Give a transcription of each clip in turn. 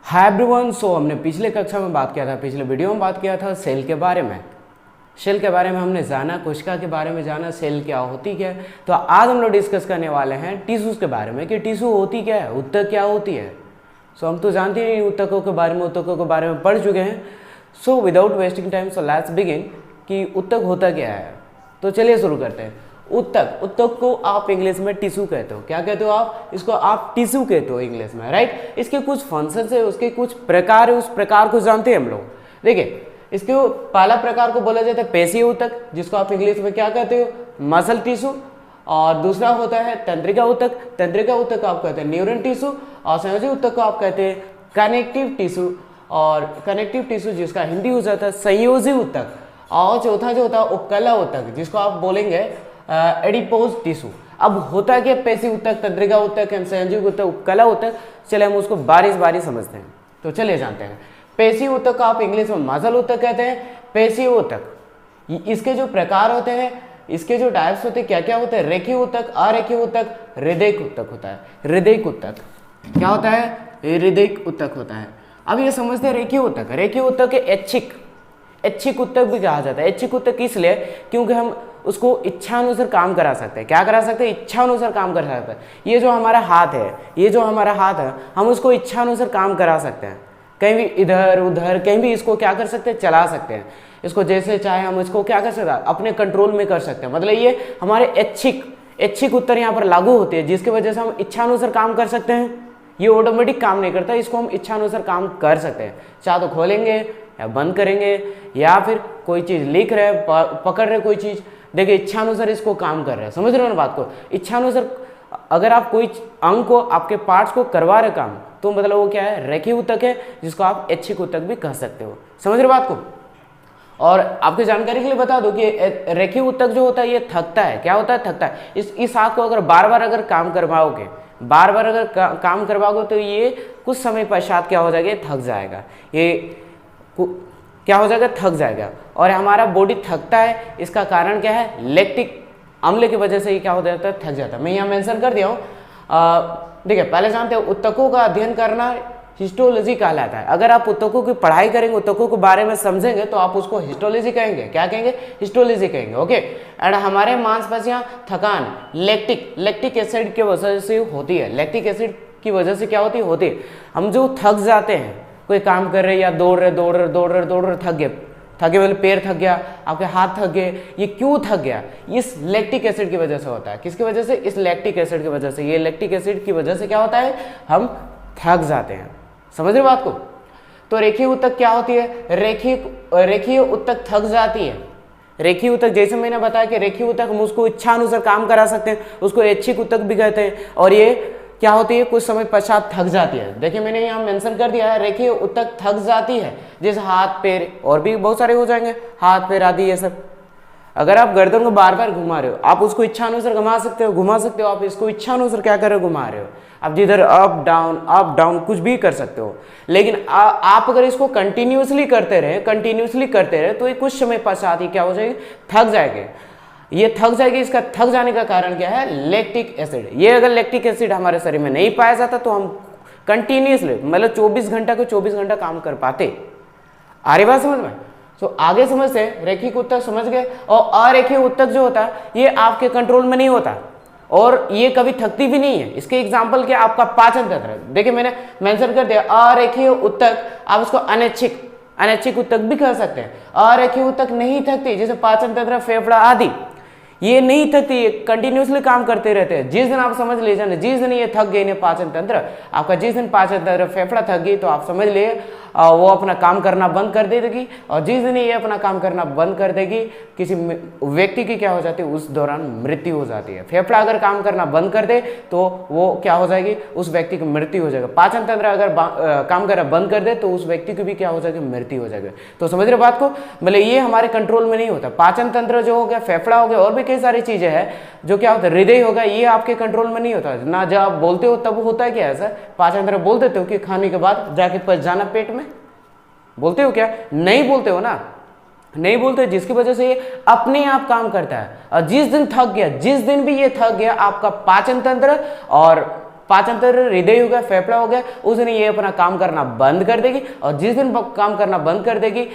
Hi everyone. सो हमने पिछले कक्षा में बात किया था, पिछले वीडियो में बात किया था सेल के बारे में। सेल के बारे में हमने जाना, कोशिका के बारे में जाना, सेल क्या होती क्या है। तो आज हम लोग डिस्कस करने वाले हैं टिश्यूज़ के बारे में कि टिश्यू होती क्या है, ऊतक क्या होती है। सो हम तो जानते ही ऊतकों के बारे में, ऊतकों के बारे में पढ़ चुके हैं। So without wasting time so let's begin कि ऊतक होता क्या है। तो चलिए शुरू करते हैं। ऊतक, ऊतक को आप इंग्लिश में टिश्यू कहते हो। क्या कहते हो आप? इसको आप टिश्यू कहते हो इंग्लिश में, राइट। इसके कुछ फंक्शंस है, उसके कुछ प्रकार है, उस प्रकार को जानते हैं हम लोग। देखिए, इसके पहला प्रकार को बोला जाता है पेशीय ऊतक, जिसको आप इंग्लिश में क्या कहते हो? Muscle tissue. और दूसरा होता है तंत्रिका ऊतक। तंत्रिका ऊतक आप कहते हैं न्यूरन टिश्यू। और संयोजी ऊतक को आप कहते हैं कनेक्टिव टिश्यू। और कनेक्टिव टिश्यू जिसका हिंदी हो जाता है संयोजी ऊतक। और चौथा जो होता है उपकला ऊतक, जिसको आप बोलेंगे एडिपोज टिश्यू। अब होता क्या पेशी ऊतक, तंत्रिका ऊतक, संयोजी ऊतक, उपकला ऊतक, चले हम उसको बारी बारी समझते हैं। तो चलिए जानते हैं। पेशी ऊतक को आप इंग्लिश में मसल ऊतक कहते हैं। पेशी ऊतक, इसके जो प्रकार होते हैं, इसके जो टाइप्स होते हैं, क्या क्या होते हैं? रेखीय ऊतक, अरेखीय ऊतक, हृदयिक ऊतक होता है। हृदयिक ऊतक क्या होता है? हृदयिक ऊतक होता है। अब ये समझते हैं रेखीय ऊतक। रेखीय ऊतक के ऐच्छिक ऊतक भी कहा जाता है। ऐच्छिक ऊतक इसलिए क्योंकि हम उसको इच्छानुसार काम करा सकते हैं। क्या करा सकते हैं? इच्छानुसार काम कर सकते हैं। ये जो हमारा हाथ है, हम उसको इच्छानुसार काम करा सकते हैं। कहीं भी इधर उधर कहीं भी इसको क्या कर सकते हैं? चला सकते हैं। इसको जैसे चाहे हम इसको क्या कर सकते हैं? अपने कंट्रोल में कर सकते हैं। मतलब ये हमारे ऐच्छिक उत्तर यहाँ पर लागू होती है, जिसकी वजह से हम इच्छानुसार काम कर सकते हैं। ये ऑटोमेटिक काम नहीं करता, इसको हम इच्छानुसार काम कर सकते हैं। चाहे तो खोलेंगे या बंद करेंगे, या फिर कोई चीज़ लिख रहे हैं, पकड़ रहे कोई चीज़, देखिए इच्छानुसार इसको काम कर रहे हैं। समझ रहे हो ना बात को? इच्छानुसार अगर आप कोई अंग को, आपके पार्ट्स को करवा रहे काम, तो मतलब वो क्या है? रेखीय ऊतक है, जिसको आप ऐच्छिक ऊतक भी कह सकते हो। समझ रहे बात को? और आपकी जानकारी के लिए बता दो कि रेखीय ऊतक जो होता है ये थकता है। क्या होता है? थकता है। इस हाथ को अगर बार बार अगर काम करवाओगे, काम करवाओगे, तो ये कुछ समय पश्चात क्या हो जाएगा? थक जाएगा। ये क्या हो जाएगा? थक जाएगा। और हमारा बॉडी थकता है, इसका कारण क्या है? लैक्टिक अम्ल की वजह से ये क्या हो जाता है? थक जाता है। मैं यहाँ मेंशन कर दिया हूँ। देखिए, पहले जानते हैं ऊतकों का अध्ययन करना हिस्टोलॉजी कहलाता है। अगर आप ऊतकों की पढ़ाई करेंगे, ऊतकों के बारे में समझेंगे, तो आप उसको हिस्टोलॉजी कहेंगे। क्या कहेंगे? हिस्टोलॉजी कहेंगे। ओके। एंड हमारे मांसपेशियां थकान लैक्टिक एसिड की वजह से होती है। लैक्टिक एसिड की वजह से क्या होती है? हम जो थक जाते हैं, कोई काम कर रहे या दौड़ रहे थक गए, मतलब पैर थक गया, आपके हाथ थक गए। ये क्यों थक गया? इस लैक्टिक एसिड की वजह से होता है। किसकी वजह से? इस लैक्टिक एसिड की वजह से। ये लैक्टिक एसिड की वजह से क्या होता है? हम थक जाते हैं। समझ रहे बात को? तो रेखीय ऊतक क्या होती है? रेखीय ऊतक थक जाती है। रेखीय ऊतक, जैसे मैंने बताया कि रेखीय ऊतक हम उसको इच्छानुसार काम करा सकते हैं, उसको ऐच्छिक ऊतक भी कहते हैं। और ये क्या होती है? कुछ समय पश्चात थक जाती है। देखिए, मैंने यहाँ मेंशन कर दिया है, रेखीय ऊतक थक जाती है। जैसे हाथ पैर, और भी बहुत सारे हो जाएंगे, हाथ पैर आदि ये सब। अगर आप गर्दन को बार बार घुमा रहे हो, आप उसको इच्छानुसार घुमा सकते हो। आप इसको इच्छानुसार क्या कर रहे हो? घुमा रहे हो। आप जिधर अप डाउन कुछ भी कर सकते हो। लेकिन आप अगर इसको कंटिन्यूसली करते रहे तो ये कुछ समय पश्चात ही क्या हो जाएगी? थक जाएंगे। ये थक जाएगी। इसका थक जाने का कारण क्या है? Lactic acid. ये अगर लैक्टिक एसिड हमारे शरीर में नहीं पाया जाता, तो हम कंटिन्यूसली, मतलब 24 घंटा काम कर पाते। आ रही बात समझ में? तो आगे समझते हैं। रेखीय ऊतक समझ गए। और अरेखीय ऊतक जो होता है, ये आपके कंट्रोल में नहीं होता, और ये कभी थकती भी नहीं है। इसके एग्जाम्पल क्या? आपका पाचन तंत्र। देखिए, मैंने मेंशन कर दिया अरेखीय ऊतक, आप उसको अनैच्छिक ऊतक भी कह सकते हैं। अरेखीय ऊतक नहीं थकती, जैसे पाचन तंत्र, फेफड़ा आदि, ये नहीं थकती, ये कंटिन्यूसली काम करते रहते हैं। जिस दिन आप समझ लीजिए ना, जिस दिन ये थक गई ना पाचन तंत्र आपका, जिस दिन पाचन तंत्र फेफड़ा थक गई, तो आप समझ लिए वो अपना काम करना बंद कर देगी। और जिस दिन ये अपना काम करना बंद कर देगी, किसी व्यक्ति की क्या हो जाती है? उस दौरान मृत्यु हो जाती है। फेफड़ा अगर काम करना बंद कर दे, तो वो क्या हो जाएगी? उस व्यक्ति की मृत्यु हो जाएगी। पाचन तंत्र अगर काम करना बंद कर दे, तो उस व्यक्ति की भी क्या हो जाएगी? मृत्यु हो जाएगी। तो समझ रहे बात को? मतलब ये हमारे कंट्रोल में नहीं होता। पाचन तंत्र जो हो गया, फेफड़ा हो गया, और भी कई सारी चीजें हैं जो क्या होता है? हृदय होगा, ये आपके कंट्रोल में नहीं होता ना। जब आप बोलते हो तब होता है क्या? ऐसा पाचन तंत्र बोल देते हो कि खाने के बाद जाके पच जाना पेट में, बोलते हो क्या? नहीं बोलते हो ना, नहीं बोलते, जिसकी वजह से ये अपने आप काम करता है। और जिस दिन भी ये थक गया आपका पाचन तंत्र और पाचन तंत्र, हृदय हो गया, फेफड़ा हो गया, उस दिन ये अपना काम करना बंद कर देगी और जिस दिन काम करना बंद कर देगी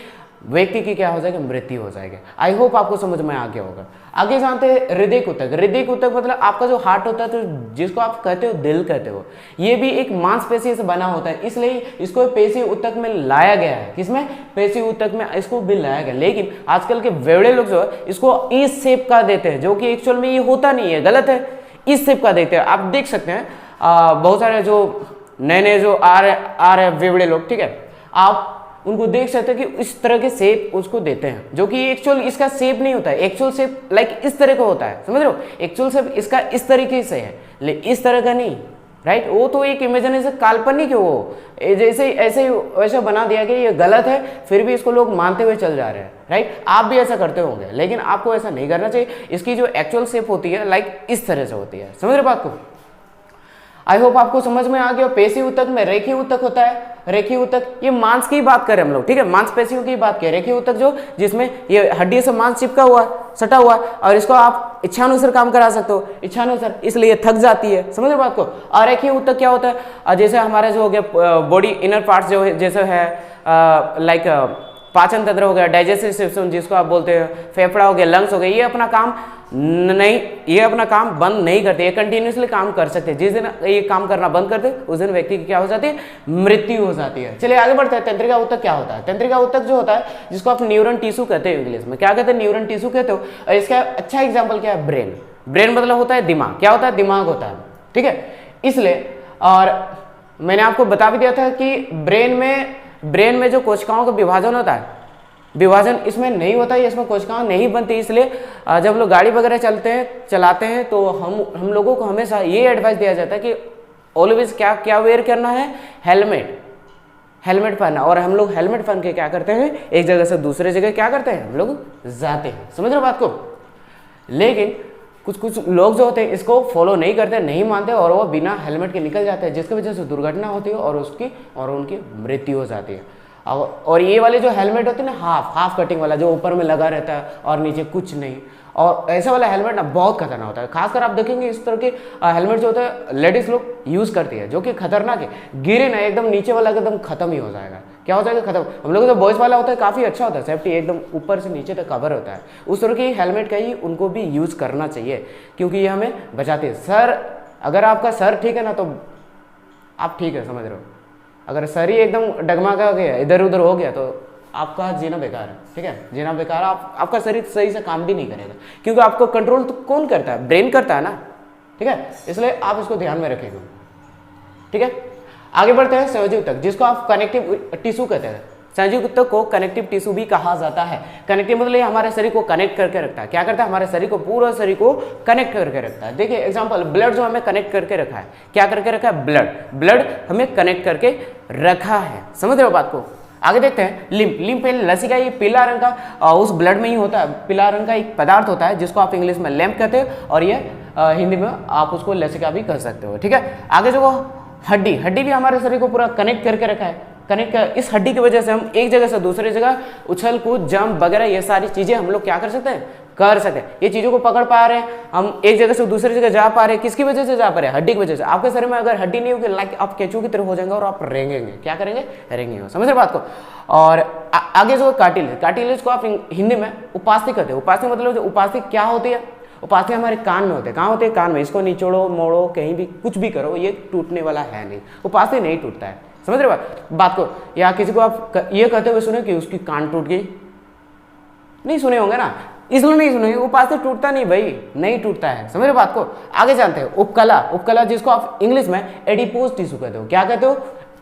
व्यक्ति की क्या हो जाएगी, मृत्यु हो जाएगी। आई होप आपको समझ में आ गया होगा। आगे जानते हैं हृदय ऊतक। हृदय ऊतक मतलब आपका जो हार्ट होता है, तो जिसको आप कहते हो दिल कहते हो, ये भी एक मांसपेशी से बना होता है, इसलिए इसको पेशी ऊतक में लाया गया है। किसमें? पेशी ऊतक में इसको भी लाया गया। लेकिन आजकल के वेवड़े लोग जो है इसको इस शेप का देते हैं, जो कि एक्चुअल में ये होता नहीं है, गलत है। इस शेप का देते हैं। आप देख सकते हैं बहुत सारे जो नए जो आ रहे वेवड़े लोग, ठीक है, आप उनको देख सकते हैं कि इस तरह के शेप उसको देते हैं, जो कि एक्चुअल इसका शेप नहीं होता है। एक्चुअल शेप लाइक इस तरह का होता है, समझ रहे हो? एक्चुअल शेप इसका इस तरीके से है, लेकिन इस तरह का नहीं, राइट? वो तो एक इमेजिनेशन, काल्पनिक है वो, जैसे ऐसे वैसा बना दिया कि ये गलत है, फिर भी इसको लोग मानते हुए चल जा रहे हैं, राइट? आप भी ऐसा करते होंगे, लेकिन आपको ऐसा नहीं करना चाहिए। इसकी जो एक्चुअल शेप होती है लाइक इस तरह से होती है, समझ रहे बात को? आई होप आपको समझ में आ गया। पेशी ऊतक में रेखीय ऊतक होता है। रेखीय ऊतक, ये मांस की बात करें हम लोग, ठीक है, मांसपेशियों की बात करें। रेखीय ऊतक जो जिसमें ये हड्डी से मांस चिपका हुआ, सटा हुआ, और इसको आप इच्छानुसार काम करा सकते हो, इच्छानुसार, इसलिए थक जाती है, समझ रहे बात को? और रेखीय ऊतक क्या होता है? जैसे हमारे जो हो गया बॉडी इनर पार्ट्स जो है, जैसे है लाइक पाचन तंत्र हो गया, डाइजेस्टिव सिस्टम जिसको आप बोलते हैं, फेफड़ा हो गया, लंग्स हो गए, ये अपना काम नहीं, ये अपना काम बंद नहीं करते, ये कंटिन्यूसली काम कर सकते हैं। जिस दिन ये काम करना बंद करते उस दिन व्यक्ति की क्या हो जाती है, मृत्यु हो जाती है। चलिए आगे बढ़ते हैं। तंत्रिका ऊतक क्या होता है? तंत्रिका ऊतक जो होता है, जिसको आप न्यूरन टिश्यू कहते हो, इंग्लिश में क्या कहते हैं, न्यूरन टिश्यू कहते हो। और इसका अच्छा एग्जाम्पल क्या है, ब्रेन। ब्रेन मतलब होता है दिमाग। क्या होता है? दिमाग होता है, ठीक है। इसलिए, और मैंने आपको बता भी दिया था कि ब्रेन में जो कोशिकाओं का विभाजन होता है, विभाजन इसमें नहीं होता है, इसमें कोशिकाएं नहीं बनती। इसलिए जब लोग गाड़ी वगैरह चलाते हैं तो हम लोगों को हमेशा ये एडवाइस दिया जाता है कि ऑलवेज क्या वेयर करना है, हेलमेट पहनना। और हम लोग हेलमेट पहन के क्या करते हैं, एक जगह से दूसरे जगह क्या करते हैं, हम लोग जाते हैं, समझ रहे हो बात को? लेकिन कुछ लोग जो होते हैं इसको फॉलो नहीं करते, नहीं मानते, और वो बिना हेलमेट के निकल जाते हैं, जिसकी वजह से दुर्घटना होती है और उनकी मृत्यु हो जाती है। और ये वाले जो हेलमेट होते हैं ना, हाफ कटिंग वाला, जो ऊपर में लगा रहता है और नीचे कुछ नहीं, और ऐसा वाला हेलमेट ना बहुत खतरनाक होता है। खासकर आप देखेंगे इस तरह के हेलमेट जो होता है लेडीज लोग यूज़ करती है, जो कि खतरनाक है। गिरे ना एकदम नीचे वाला एकदम खत्म ही हो जाएगा। क्या हो जाएगा? खत्म। हम लोग जो बॉयज़ वाला होता है काफ़ी अच्छा होता है, सेफ्टी एकदम ऊपर से नीचे तक कवर होता है। उस तरह की हेलमेट का ही उनको भी यूज़ करना चाहिए, क्योंकि ये हमें बचाती है। सर, अगर आपका सर ठीक है ना तो आप ठीक है, समझ रहे हो? अगर सर ही एकदम डगमा का गया, इधर उधर हो गया, तो आपका जीना बेकार है, ठीक है, जीना बेकार। आपका शरीर सही से काम भी नहीं करेगा, क्योंकि आपको कंट्रोल तो कौन करता है? ब्रेन करता है ना, ठीक है। इसलिए आप इसको ध्यान में रखिएगा, ठीक है। आगे बढ़ते हैं। संयोजी ऊतक, जिसको आप कनेक्टिव टिश्यू कहते हैं। संयोजी ऊतक को कनेक्टिव टिश्यू भी कहा जाता है। कनेक्टिव मतलब हमारे शरीर को कनेक्ट करके रखता है। क्या करता है? हमारे शरीर को, पूरा शरीर को कनेक्ट करके रखता है। देखिए एग्जांपल, ब्लड जो हमें कनेक्ट करके रखा है, क्या करके रखा है? ब्लड हमें कनेक्ट करके रखा है, समझ रहे हो बात को? आगे देखते हैं। लिम्फ लसिका, ये पीला रंग का उस ब्लड में ही होता है, पीला रंग का एक पदार्थ होता है, जिसको आप इंग्लिश में लैम्प कहते हैं, और ये हिंदी में आप उसको लसिका भी कह सकते हो, ठीक है। आगे जो हड्डी भी हमारे शरीर को पूरा कनेक्ट करके रखा है। इस हड्डी की वजह से हम एक जगह से दूसरी जगह उछल कूद, जंप वगैरह, ये सारी चीजें हम लोग क्या कर सकते हैं, कर सकते हैं। ये चीजों को पकड़ पा रहे हैं, हम एक जगह से दूसरी जगह जा पा रहे हैं। किसकी वजह से जा पा रहे हैं? हड्डी की वजह से। आपके शरीर में अगर हड्डी नहीं होगी, लाइक आप केंचुओं की तरह हो जाएंगे और आप रेंगेंगे। क्या करेंगे? रेंगेंगे, समझ रहे बात को? और आगे जो कार्टिलेज को आप हिंदी में उपास्थि कहते हैं। उपास्थि मतलब जो उपास्थि क्या होती है? उपास्थि हमारे कान में होते हैं। कहाँ होते हैं? कान में। इसको निचोड़ो, मोड़ो, कहीं भी कुछ भी करो, ये टूटने वाला है नहीं। उपास्थि नहीं टूटता है, समझ रहे बात को? या किसी को आप ये कहते हुए सुने कि उसकी कान टूट गई, नहीं सुने होंगे ना, इसलिए नहीं सुने। उपास्थि टूटता नहीं भाई, नहीं टूटता है, समझ रहे बात को? आगे जानते हैं। उपकला जिसको आप इंग्लिश में एडिपोज टिश्यू कहते हो। क्या कहते हो?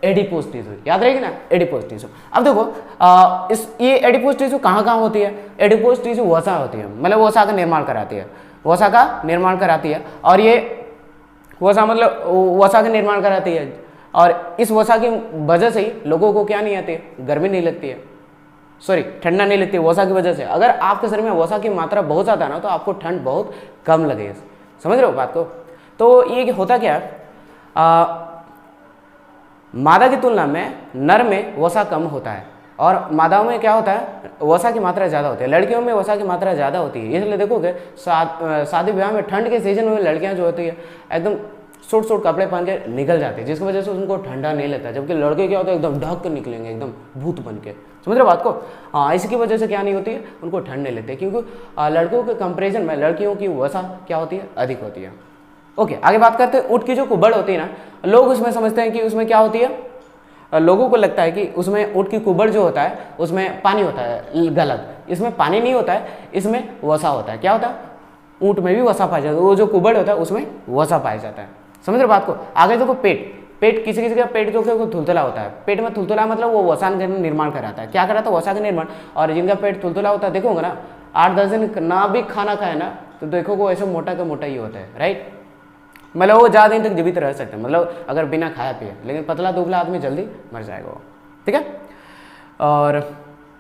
एडिपोज टिश्यू, याद रहेगी ना, एडिपोज टिश्यू। अब देखो ये एडिपोज टिश्यू कहाँ होती है? एडिपोज टिश्यू वसा होती है, मतलब वसा का निर्माण कराती है, वसा का निर्माण कराती है। और ये वसा मतलब वसा का निर्माण कराती है, और इस वसा की वजह से ही लोगों को क्या नहीं आती है? गर्मी नहीं लगती है, सॉरी ठंडा नहीं लगती है, वसा की वजह से। अगर आपके शरीर में वसा की मात्रा बहुत ज़्यादा है ना, तो आपको ठंड बहुत कम लगेगी, समझ रहे हो बात को? तो ये होता क्या है, मादा की तुलना में नर में वसा कम होता है, और मादाओं में क्या होता है? वसा की मात्रा ज़्यादा होती है। लड़कियों में वसा की मात्रा ज़्यादा होती है। इसलिए देखोगे शादी ब्याह में ठंड के सीजन में लड़कियां जो होती है एकदम शॉर्ट शॉर्ट कपड़े पहन के निकल जाते हैं, जिसकी वजह से उनको ठंडा नहीं लगता। जबकि लड़के क्या होता है एकदम ढक कर निकलेंगे, एकदम भूत बन के, समझ रहे बात को। हाँ, इसकी वजह से क्या नहीं होती है, उनको ठंड नहीं लगती, क्योंकि लड़कों के कंपेरिजन में लड़कियों की वसा क्या होती है, अधिक होती है। ओके, आगे बात करते हैं ऊँट की जो कुबड़ होती है ना, लोग उसमें समझते हैं कि उसमें क्या होती है, लोगों को लगता है कि उसमें ऊँट की कुबड़ जो होता है उसमें पानी होता है। गलत, इसमें पानी नहीं होता है, इसमें वसा होता है। क्या होता है, ऊँट में भी वसा पाया जाता है, वो जो कुबड़ होता है उसमें वसा पाया जाता है। समझ रहे बात को। आगे देखो पेट किसी किसी का पेट जो है वो थुलथुला होता है। पेट में थुलथुला मतलब वो वसा का निर्माण कराता है। क्या कराता है, वसा का निर्माण। और जिनका पेट थुलथुला होता है देखोगे ना, 8-10 दिन ना भी खाना खाए ना तो देखोगे वो ऐसे मोटा का मोटा ही होता है, राइट। मतलब वो ज़्यादा दिन तक जीवित रह सकते हैं, मतलब अगर बिना खाया पिए। लेकिन पतला दुबला आदमी जल्दी मर जाएगा वो, ठीक है। और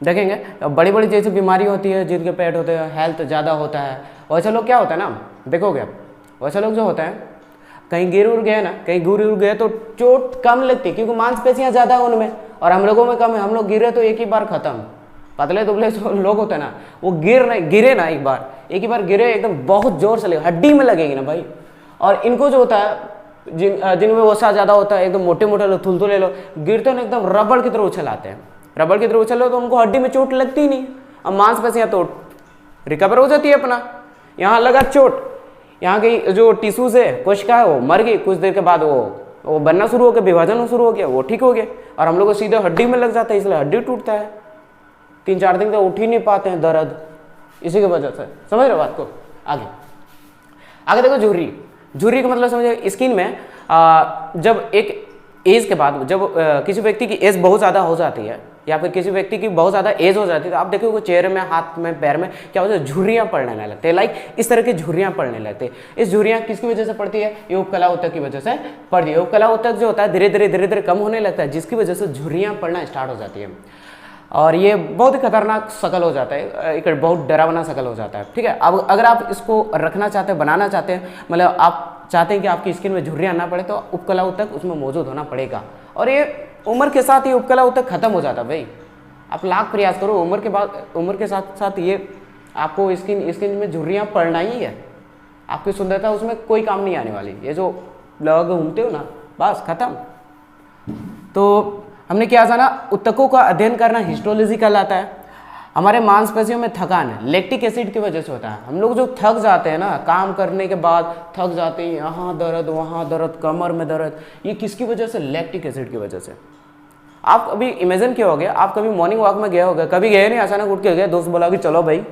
देखेंगे बड़ी बड़ी जैसी बीमारी होती है, जिनके पेट होते हैं, हेल्थ ज़्यादा होता है, वैसे लोग क्या होता है ना, देखोगे आप, वैसे लोग जो होते हैं कहीं गिर उड़ गए ना, कहीं गिर उड़ गए तो चोट कम लगती है, क्योंकि मांसपेशियाँ ज़्यादा है उनमें, और हम लोगों में कम है। हम लोग गिरे तो एक ही बार खत्म। पतले दुबले जो लोग होते हैं ना, वो गिरे ना एक ही बार गिरे, एकदम बहुत जोर से लगे, हड्डी में लगेगी ना भाई। और इनको जो होता है जिनमें वसा ज़्यादा होता है, एकदम मोटे मोटे लोग, थुलथुले लोग, गिरते हैं एकदम रबड़ की तरह उछलाते हैं। रबड़ की तरह उछलो तो उनको हड्डी में चोट लगती ही नहीं। अब मांसपेशियाँ तो रिकवर हो जाती है अपना। यहाँ लगा चोट, यहाँ की जो टिश्यूज है, कोशिका है, वो मर गई। कुछ देर के बाद वो बनना शुरू हो गया, विभाजन शुरू हो गया, वो ठीक हो गया। और हम लोग को सीधे हड्डी में लग जाता है, इसलिए हड्डी टूटता है। 3-4 दिन तक उठ ही नहीं पाते हैं, दर्द इसी की वजह से। समझ रहे हो बात को। आगे देखो झुर्री का मतलब समझे, स्किन में जब एक एज के बाद, जब किसी व्यक्ति की एज बहुत ज़्यादा हो जाती है, या फिर किसी व्यक्ति की बहुत ज़्यादा एज हो जाती है, तो आप देखोगे चेहरे में, हाथ में, पैर में क्या होता है, झुर्रियाँ पड़ने लगते हैं। लाइक इस तरह की झुर्रियाँ पड़ने लगती है। इस झुर्रियाँ किसकी वजह से पड़ती है, ये उपकला ऊतक की वजह से पड़ती है। उपकला ऊतक जो होता है धीरे धीरे कम होने लगता है, जिसकी वजह से झुर्रियाँ पड़ना स्टार्ट हो जाती है। और ये बहुत ही खतरनाक शकल हो जाता है, एक बहुत डरावना शकल हो जाता है, ठीक है। अब अगर आप इसको रखना चाहते हैं, बनाना चाहते हैं, मतलब आप चाहते हैं कि आपकी स्किन में झुर्रियाँ ना पड़े, तो उपकला ऊतक उसमें मौजूद होना पड़ेगा। और ये उम्र के साथ ये उपकला ऊतक खत्म हो जाता है भाई। आप लाख प्रयास करो, उम्र के साथ साथ ये आपको स्किन में झुर्रियाँ पड़ना ही है। आपकी सुंदरता उसमें कोई काम नहीं आने वाली। ये जो लोग घूमते हो ना, बस खत्म। तो हमने क्या जाना, ऊतकों का अध्ययन करना हिस्टोलॉजी कहलाता है। हमारे मांसपेशियों में थकान लैक्टिक एसिड की वजह से होता है। हम लोग जो थक जाते हैं ना, काम करने के बाद थक जाते हैं, यहाँ दर्द, वहाँ दर्द, कमर में दर्द, ये किसकी वजह से, लैक्टिक एसिड की वजह से। आप अभी इमेजिन किया होगा, आप कभी मॉर्निंग वॉक में गए होगे, कभी गए नहीं, अचानक उठ के गए, दोस्त बोला कि चलो भाई,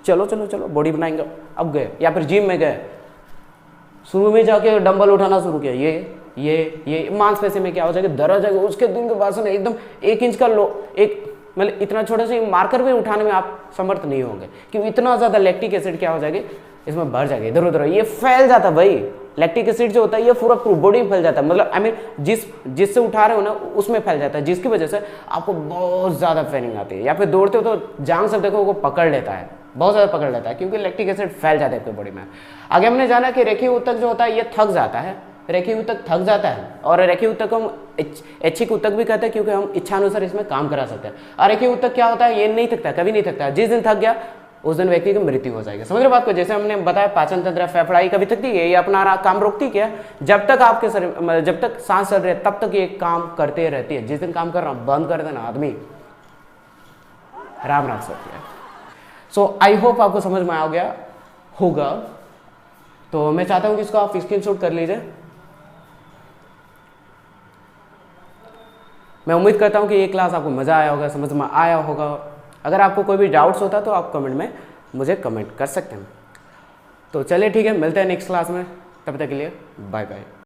चलो बॉडी बनाएंगे, अब गए। या फिर जिम में गए, शुरू में जाके डंबल उठाना शुरू किया, ये मांसपेशी में क्या हो जाएगा, दर्द जाएगा। उसके दिन के बाद से एकदम 1 इंच का मतलब इतना छोटे से मार्कर भी उठाने में आप समर्थ नहीं होंगे, क्योंकि इतना ज़्यादा लैक्टिक एसिड क्या हो जाएगी, इसमें भर जाएगा, इधर उधर ये फैल जाता है भाई। लैक्टिक एसिड जो होता है ये पूरा बॉडी में फैल जाता है, मतलब जिससे उठा रहे हो ना उसमें फैल जाता है, जिसकी वजह से आपको बहुत ज़्यादा पेनिंग आती है। या फिर दौड़ते हो तो जांग से देखो वो पकड़ लेता है, बहुत ज़्यादा पकड़ लेता है, क्योंकि लैक्टिक एसिड फैल जाता है आपकी बॉडी में। आगे हमने जाना कि रेखीय ऊतक जो होता है ये थक जाता है, रेखीय ऊतक थक जाता है। और रेखीय ऊतक को हम ऐच्छिक ऊतक भी कहते हैं, क्योंकि हम इच्छानुसार इसमें काम करा सकते हैं। और रेखीय ऊतक क्या होता है, ये नहीं थकता, कभी नहीं थकता। जिस दिन थक गया उस दिन व्यक्ति की मृत्यु हो जाएगी। समझ रहे बात को। जैसे हमने बताया पाचन तंत्र, फेफड़ाई कभी थकती है, ये अपना काम रोकती क्या, जब तक आपके शरीर, जब तक सांस चल रही है तब तक ये काम करते रहती है। जिस दिन काम कर रहा हूँ बंद कर देना, आदमी राम राम सकती है। सो आई होप आपको समझ में आ गया होगा। तो मैं चाहता हूँ कि इसको आप स्क्रीनशॉट कर लीजिए। मैं उम्मीद करता हूँ कि ये क्लास आपको मज़ा आया होगा, समझ में आया होगा। अगर आपको कोई भी डाउट्स होता तो आप कमेंट में मुझे कमेंट कर सकते हैं। तो चलिए ठीक है, मिलते हैं नेक्स्ट क्लास में, तब तक के लिए बाय बाय।